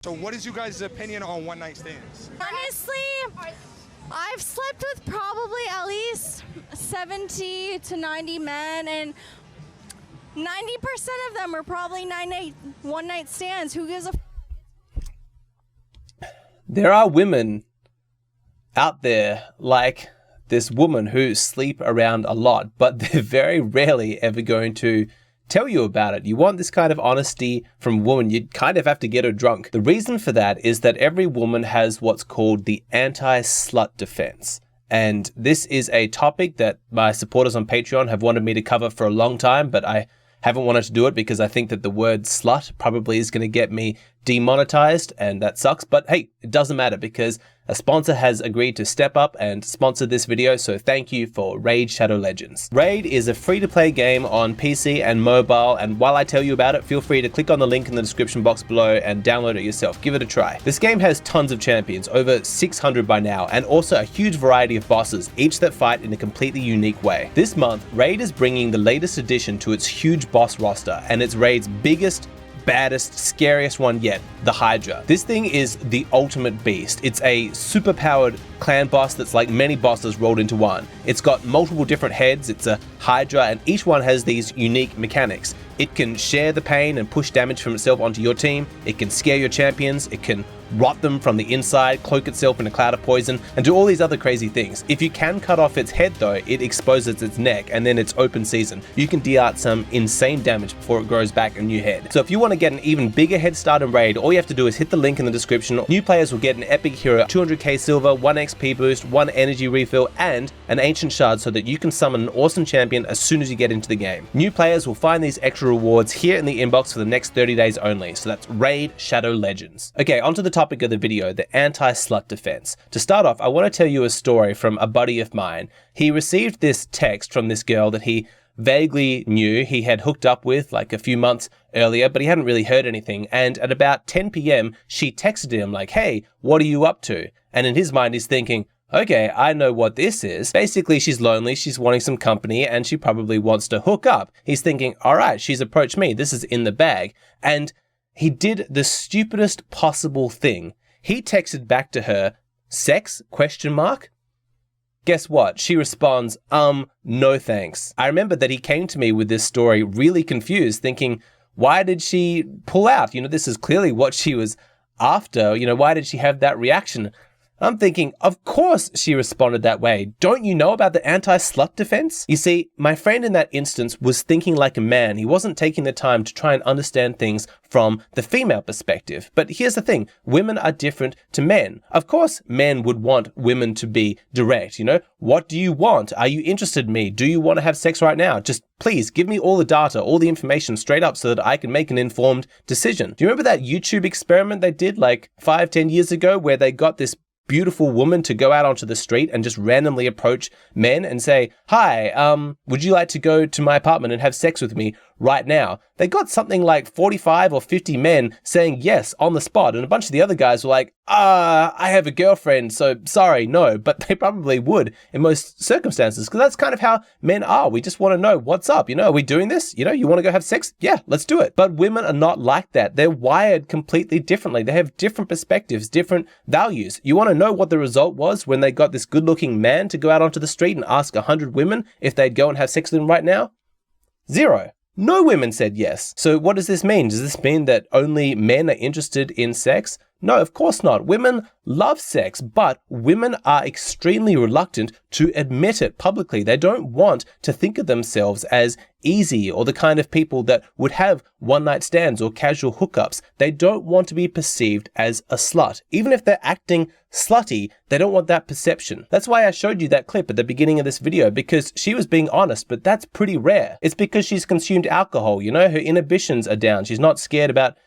So what is you guys' opinion on one night stands? Honestly, I've slept with probably at least 70 to 90 men, and 90% of them are probably one night stands. Who gives a There are women out there like this woman who sleep around a lot, but they're very rarely ever going to tell you about it. You want this kind of honesty from a woman, you kind of have to get her drunk. The reason for that is that every woman has what's called the anti-slut defense. And this is a topic that my supporters on Patreon have wanted me to cover for a long time, but I haven't wanted to do it because I think that the word slut probably is going to get me demonetized, and that sucks. But hey, it doesn't matter because a sponsor has agreed to step up and sponsor this video, so thank you for Raid Shadow Legends. Raid is a free-to-play game on PC and mobile, and while I tell you about it, feel free to click on the link in the description box below and download it yourself. Give it a try. This game has tons of champions, over 600 by now, and also a huge variety of bosses, each that fight in a completely unique way. This month, Raid is bringing the latest addition to its huge boss roster, and it's Raid's biggest, baddest, scariest one yet, the Hydra. This thing is the ultimate beast. It's a super powered clan boss that's like many bosses rolled into one. It's got multiple different heads, it's a Hydra, and each one has these unique mechanics. It can share the pain and push damage from itself onto your team, it can scare your champions, it can rot them from the inside, cloak itself in a cloud of poison, and do all these other crazy things. If you can cut off its head though, it exposes its neck, and then it's open season. You can deal out some insane damage before it grows back a new head. So if you want to get an even bigger head start in Raid, all you have to do is hit the link in the description. New players will get an epic hero, 200k silver, 1 XP boost, 1 energy refill, and an ancient shard so that you can summon an awesome champion as soon as you get into the game. New players will find these extra rewards here in the inbox for the next 30 days only. So that's Raid Shadow Legends. Okay, onto the topic of the video, the anti-slut defense. To start off, I want to tell you a story from a buddy of mine. He received this text from this girl that he vaguely knew he had hooked up with like a few months earlier, but he hadn't really heard anything. And at about 10 p.m, she texted him like, "Hey, what are you up to?" And in his mind, he's thinking, okay, I know what this is. Basically, she's lonely, she's wanting some company, and she probably wants to hook up. He's thinking, all right, she's approached me, this is in the bag. And he did the stupidest possible thing. He texted back to her, "Sex? Question mark?" Guess what? She responds, no thanks. I remember that he came to me with this story really confused, thinking, why did she pull out? You know, this is clearly what she was after. You know, why did she have that reaction? I'm thinking, of course she responded that way. Don't you know about the anti-slut defense? You see, my friend in that instance was thinking like a man. He wasn't taking the time to try and understand things from the female perspective. But here's the thing, women are different to men. Of course, men would want women to be direct, you know? What do you want? Are you interested in me? Do you want to have sex right now? Just please give me all the data, all the information straight up so that I can make an informed decision. Do you remember that YouTube experiment they did like 5-10 years ago where they got this beautiful woman to go out onto the street and just randomly approach men and say, "Hi, would you like to go to my apartment and have sex with me right now?" They got something like 45 or 50 men saying yes on the spot, and a bunch of the other guys were like, I have a girlfriend, so sorry, no. But they probably would in most circumstances, because that's kind of how men are. We just want to know what's up. You know, are we doing this? You know, you want to go have sex? Yeah, let's do it. But women are not like that. They're wired completely differently. They have different perspectives, different values. You want to know what the result was when they got this good-looking man to go out onto the street and ask 100 women if they'd go and have sex with him right now? 0. No women said yes. So what does this mean? Does this mean that only men are interested in sex? No, of course not. Women love sex, but women are extremely reluctant to admit it publicly. They don't want to think of themselves as easy or the kind of people that would have one-night stands or casual hookups. They don't want to be perceived as a slut. Even if they're acting slutty, they don't want that perception. That's why I showed you that clip at the beginning of this video, because she was being honest, but that's pretty rare. It's because she's consumed alcohol, you know, her inhibitions are down. She's not scared about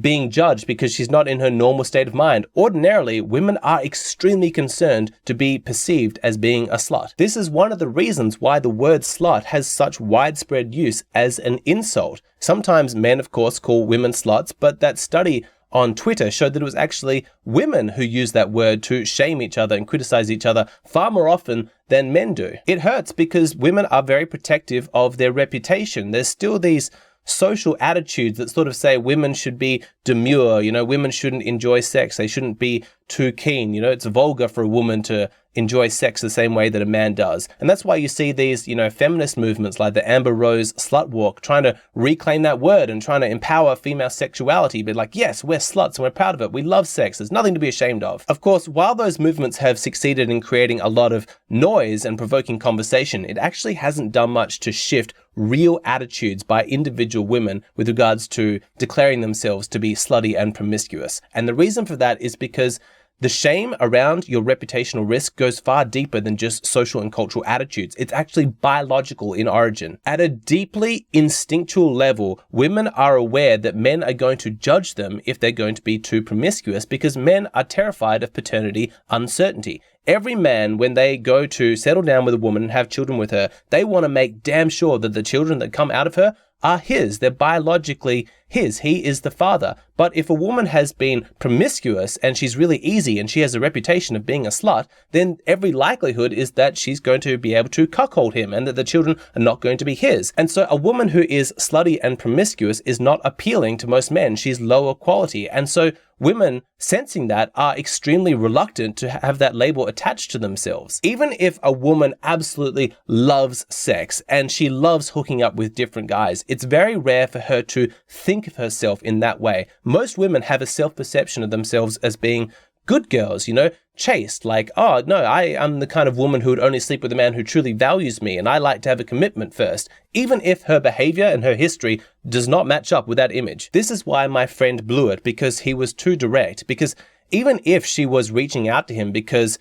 being judged because she's not in her normal state of mind. Ordinarily, women are extremely concerned to be perceived as being a slut. This is one of the reasons why the word slut has such widespread use as an insult. Sometimes men, of course, call women sluts, but that study on Twitter showed that it was actually women who use that word to shame each other and criticize each other far more often than men do. It hurts because women are very protective of their reputation. There's still these social attitudes that sort of say women should be demure, women shouldn't enjoy sex, they shouldn't be too keen, it's vulgar for a woman to enjoy sex the same way that a man does. And that's why you see these, feminist movements like the Amber Rose slut walk trying to reclaim that word and trying to empower female sexuality, but like, yes, we're sluts and we're proud of it. We love sex. There's nothing to be ashamed of. Of course, while those movements have succeeded in creating a lot of noise and provoking conversation, it actually hasn't done much to shift real attitudes by individual women with regards to declaring themselves to be slutty and promiscuous. And the reason for that is because the shame around your reputational risk goes far deeper than just social and cultural attitudes. It's actually biological in origin. At a deeply instinctual level, women are aware that men are going to judge them if they're going to be too promiscuous because men are terrified of paternity uncertainty. Every man, when they go to settle down with a woman and have children with her, they want to make damn sure that the children that come out of her are his. They're biologically his. He is the father. But if a woman has been promiscuous and she's really easy and she has a reputation of being a slut, then every likelihood is that she's going to be able to cuckold him and that the children are not going to be his. And so a woman who is slutty and promiscuous is not appealing to most men. She's lower quality. And so women sensing that are extremely reluctant to have that label attached to themselves. Even if a woman absolutely loves sex and she loves hooking up with different guys, it's very rare for her to think of herself in that way. Most women have a self-perception of themselves as being good girls, chaste, like, oh, no, I am the kind of woman who would only sleep with a man who truly values me, and I like to have a commitment first, even if her behavior and her history does not match up with that image. This is why my friend blew it, because he was too direct, because even if she was reaching out to him because,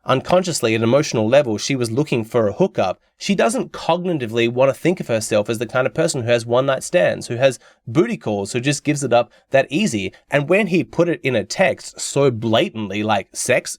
unconsciously at an emotional level, she was looking for a hookup, she doesn't cognitively want to think of herself as the kind of person who has one-night stands, who has booty calls, who just gives it up that easy. And when he put it in a text so blatantly, like sex, ?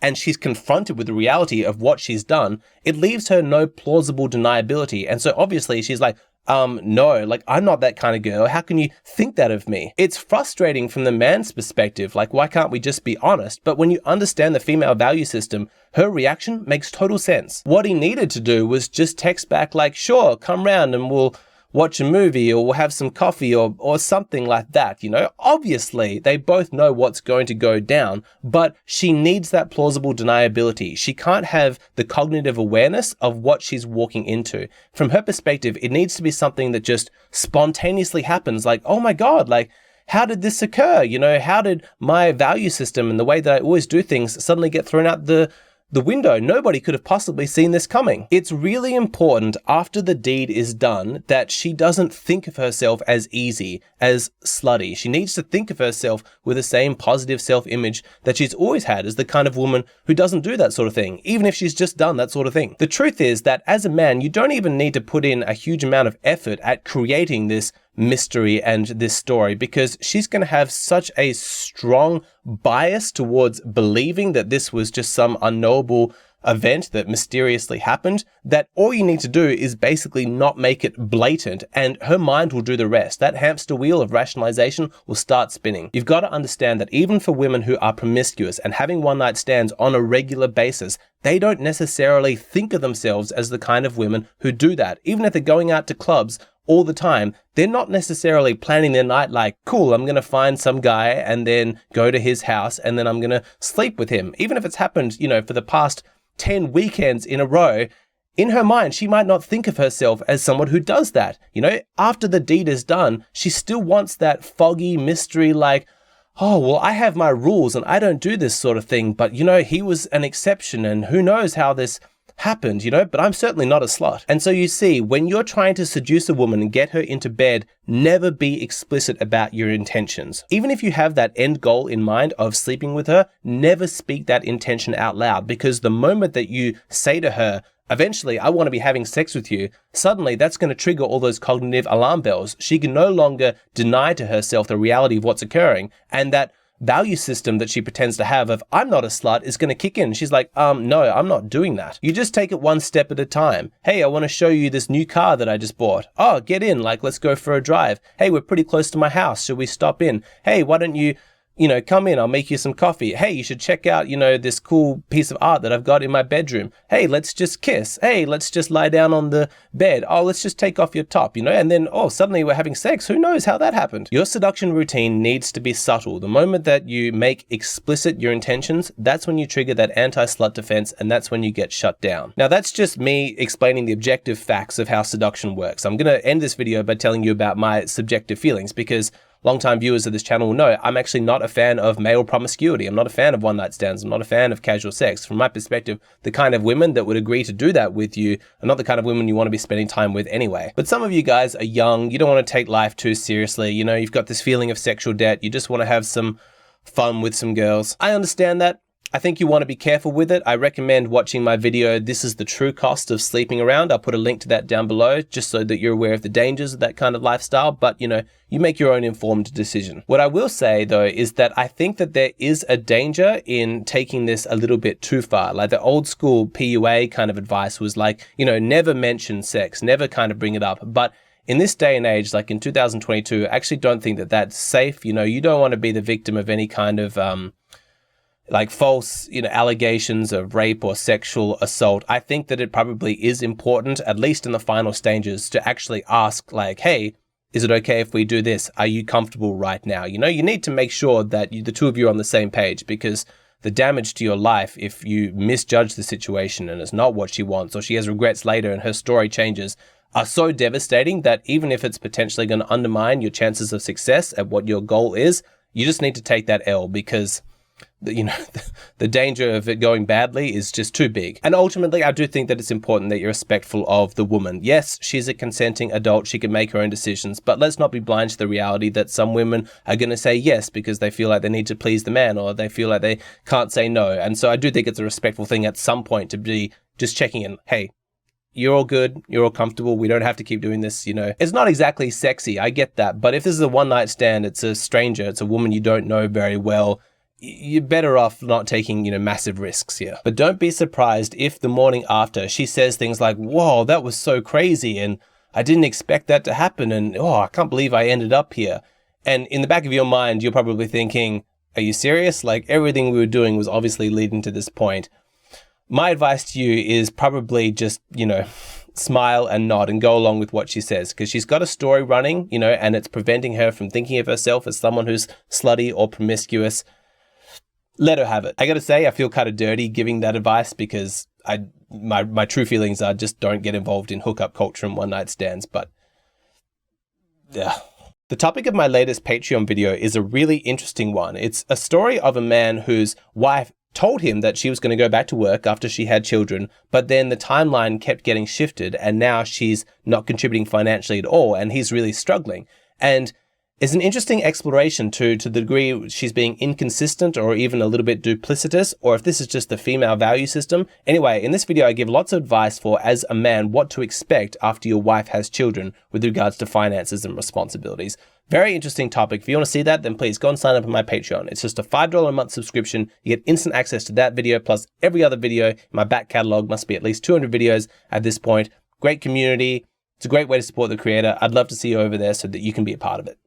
And she's confronted with the reality of what she's done, it leaves her no plausible deniability. And so obviously she's like, no, like, I'm not that kind of girl. How can you think that of me? It's frustrating from the man's perspective. Like, why can't we just be honest? But when you understand the female value system, her reaction makes total sense. What he needed to do was just text back like, sure, come round and we'll watch a movie or we'll have some coffee or something like that, Obviously, they both know what's going to go down, but she needs that plausible deniability. She can't have the cognitive awareness of what she's walking into. From her perspective, it needs to be something that just spontaneously happens, like, oh my God, like, how did this occur? How did my value system and the way that I always do things suddenly get thrown out the window? Nobody could have possibly seen this coming. It's really important after the deed is done that she doesn't think of herself as easy, as slutty. She needs to think of herself with the same positive self-image that she's always had as the kind of woman who doesn't do that sort of thing, even if she's just done that sort of thing. The truth is that as a man, you don't even need to put in a huge amount of effort at creating this mystery and this story, because she's going to have such a strong bias towards believing that this was just some unknowable event that mysteriously happened, that all you need to do is basically not make it blatant and her mind will do the rest. That hamster wheel of rationalization will start spinning. You've got to understand that even for women who are promiscuous and having one-night stands on a regular basis, they don't necessarily think of themselves as the kind of women who do that. Even if they're going out to clubs all the time, they're not necessarily planning their night like, cool, I'm going to find some guy and then go to his house and then I'm going to sleep with him. Even if it's happened, for the past 10 weekends in a row, in her mind, she might not think of herself as someone who does that. After the deed is done, she still wants that foggy mystery like, oh, well, I have my rules and I don't do this sort of thing, but he was an exception and who knows how this happened, but I'm certainly not a slut. And so you see, when you're trying to seduce a woman and get her into bed, never be explicit about your intentions. Even if you have that end goal in mind of sleeping with her, never speak that intention out loud, because the moment that you say to her, eventually, I want to be having sex with you, suddenly that's going to trigger all those cognitive alarm bells. She can no longer deny to herself the reality of what's occurring, and that value system that she pretends to have of I'm not a slut is going to kick in. She's like, no, I'm not doing that. You just take it one step at a time. Hey, I want to show you this new car that I just bought. Oh, get in, like, let's go for a drive. Hey, we're pretty close to my house. Should we stop in? Hey, why don't you you know, come in, I'll make you some coffee. Hey, you should check out, you know, this cool piece of art that I've got in my bedroom. Hey, let's just kiss. Hey, let's just lie down on the bed. Oh, let's just take off your top, you know, and then, oh, suddenly we're having sex. Who knows how that happened? Your seduction routine needs to be subtle. The moment that you make explicit your intentions, that's when you trigger that anti-slut defense, and that's when you get shut down. Now, that's just me explaining the objective facts of how seduction works. I'm going to end this video by telling you about my subjective feelings, because longtime viewers of this channel will know I'm actually not a fan of male promiscuity. I'm not a fan of one-night stands. I'm not a fan of casual sex. From my perspective, the kind of women that would agree to do that with you are not the kind of women you want to be spending time with anyway. But some of you guys are young. You don't want to take life too seriously. You know, you've got this feeling of sexual debt. You just want to have some fun with some girls. I understand that. I think you want to be careful with it. I recommend watching my video, This is the True Cost of Sleeping Around. I'll put a link to that down below just so that you're aware of the dangers of that kind of lifestyle. But, you know, you make your own informed decision. What I will say, though, is that I think that there is a danger in taking this a little bit too far. Like the old school PUA kind of advice was like, you know, never mention sex, never kind of bring it up. But in this day and age, like in 2022, I actually don't think that that's safe. You know, you don't want to be the victim of any kind of like false, you know, allegations of rape or sexual assault. I think that it probably is important, at least in the final stages, to actually ask like, hey, is it okay if we do this? Are you comfortable right now? You know, you need to make sure that the two of you are on the same page, because the damage to your life if you misjudge the situation and it's not what she wants, or she has regrets later and her story changes, are so devastating that even if it's potentially going to undermine your chances of success at what your goal is, you just need to take that L, because you know, the danger of it going badly is just too big. And ultimately, I do think that it's important that you're respectful of the woman. Yes, she's a consenting adult. She can make her own decisions, but let's not be blind to the reality that some women are going to say yes because they feel like they need to please the man, or they feel like they can't say no. And so I do think it's a respectful thing at some point to be just checking in. Hey, you're all good, you're all comfortable, we don't have to keep doing this, you know. It's not exactly sexy, I get that, but if this is a one-night stand, it's a stranger, it's a woman you don't know very well, you're better off not taking, you know, massive risks here. But don't be surprised if the morning after she says things like, whoa, that was so crazy, and I didn't expect that to happen, and oh, I can't believe I ended up here. And in the back of your mind, you're probably thinking, are you serious? Like, everything we were doing was obviously leading to this point. My advice to you is probably just, you know, smile and nod and go along with what she says, because she's got a story running, you know, and it's preventing her from thinking of herself as someone who's slutty or promiscuous. Let her have it. I gotta say, I feel kind of dirty giving that advice, because my true feelings are just don't get involved in hookup culture and one-night stands, but yeah. The topic of my latest Patreon video is a really interesting one. It's a story of a man whose wife told him that she was going to go back to work after she had children, but then the timeline kept getting shifted, and now she's not contributing financially at all, and he's really struggling. And it's an interesting exploration to the degree she's being inconsistent or even a little bit duplicitous, or if this is just the female value system. Anyway, in this video, I give lots of advice for, as a man, what to expect after your wife has children with regards to finances and responsibilities. Very interesting topic. If you want to see that, then please go and sign up on my Patreon. It's just a $5 a month subscription. You get instant access to that video, plus every other video in my back catalog. Must be at least 200 videos at this point. Great community. It's a great way to support the creator. I'd love to see you over there so that you can be a part of it.